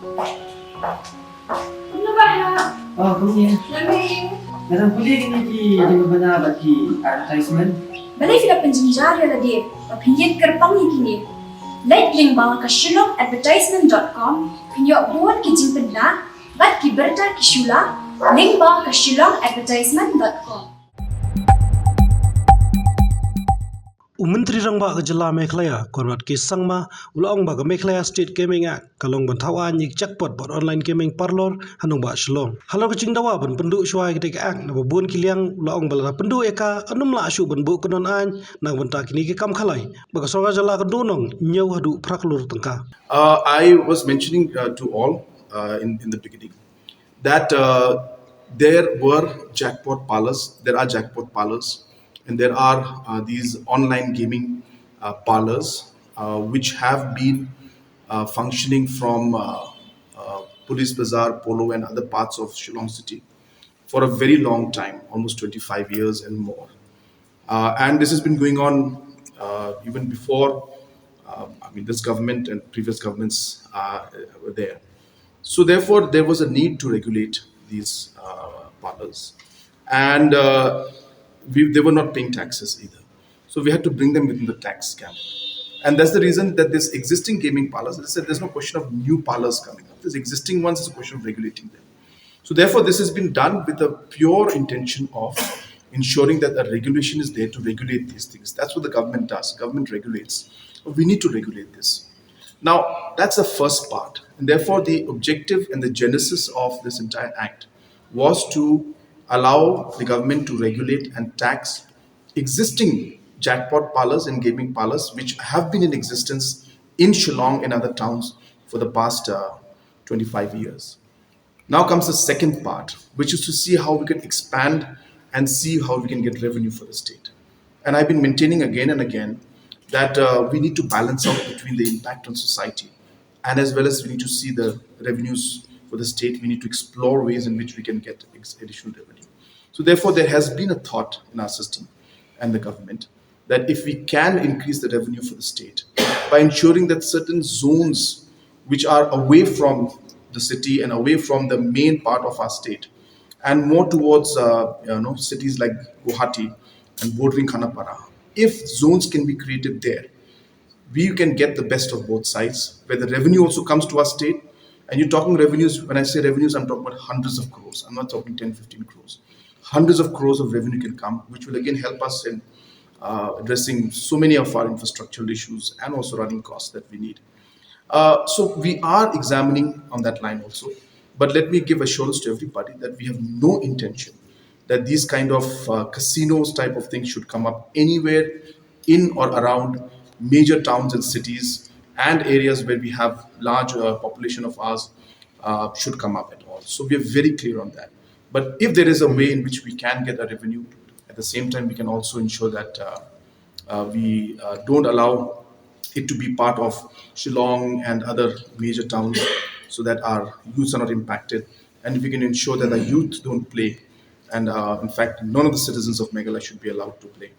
Ano ba ha? Oh, kuya. Lamig. Narang puli kiniki di ba na bagi advertisement? Balay sila penjenjar ya lagi. Opinion kerpang ini. Like link bawah ke shillongadvertisement.com. Pinyo buat kijing pedna. Bat kiberta kishula. Link bawah ke shillongadvertisement.com. Menteri Rangba ke Jylla Meghalaya Conrad ke sangma ulaong ba ke Meghalaya State Gaming Act kalong bantawa nyik jackpot bot online gaming parlor hanung ba Shillong. Halo ke cingdawa ban pynduh syuai ke act na babun kiliang ulaong bala pynduh eka anum la asyu ban bu kenon an nang banta kini ke kam khalai ba Sorkar Jylla ke donong nyau haduh praklur tengka. I was mentioning to all in the beginning that there were jackpot parlors, there are jackpot parlors, and there are these online gaming parlors which have been functioning from Police Bazaar, Polo, and other parts of Shillong City for a very long time, almost 25 years and more. And this has been going on even before. This government and previous governments were there. So therefore, there was a need to regulate these parlors, and they were not paying taxes either. So we had to bring them within the tax cap, and that's the reason that this existing gaming parlors. As I said, there's no question of new parlors coming up. These existing ones is a question of regulating them. So therefore, this has been done with a pure intention of ensuring that a regulation is there to regulate these things. That's what the government does. Government regulates. We need to regulate this. Now, that's the first part. And therefore, the objective and the genesis of this entire act was to allow the government to regulate and tax existing jackpot parlors and gaming parlors which have been in existence in Shillong and other towns for the past 25 years. Now comes the second part, which is to see how we can expand and see how we can get revenue for the state. And I've been maintaining again and again that we need to balance out between the impact on society and as well as we need to see the revenues for the state. We need to explore ways in which we can get additional revenue. So therefore, there has been a thought in our system and the government that if we can increase the revenue for the state by ensuring that certain zones which are away from the city and away from the main part of our state and more towards cities like Guwahati and bordering Khanapara, if zones can be created there, we can get the best of both sides, where the revenue also comes to our state. And you're talking revenues, when I say revenues, I'm talking about hundreds of crores. I'm not talking 10, 15 crores. Hundreds of crores of revenue can come, which will again help us in addressing so many of our infrastructural issues and also running costs that we need. So we are examining on that line also. But let me give assurance to everybody that we have no intention that these kind of casinos type of things should come up anywhere in or around major towns and cities and areas where we have large population of ours should come up at all. So we are very clear on that. But if there is a way in which we can get a revenue, at the same time we can also ensure that we don't allow it to be part of Shillong and other major towns so that our youths are not impacted. And if we can ensure that our youth don't play, and in fact, none of the citizens of Meghalaya should be allowed to play.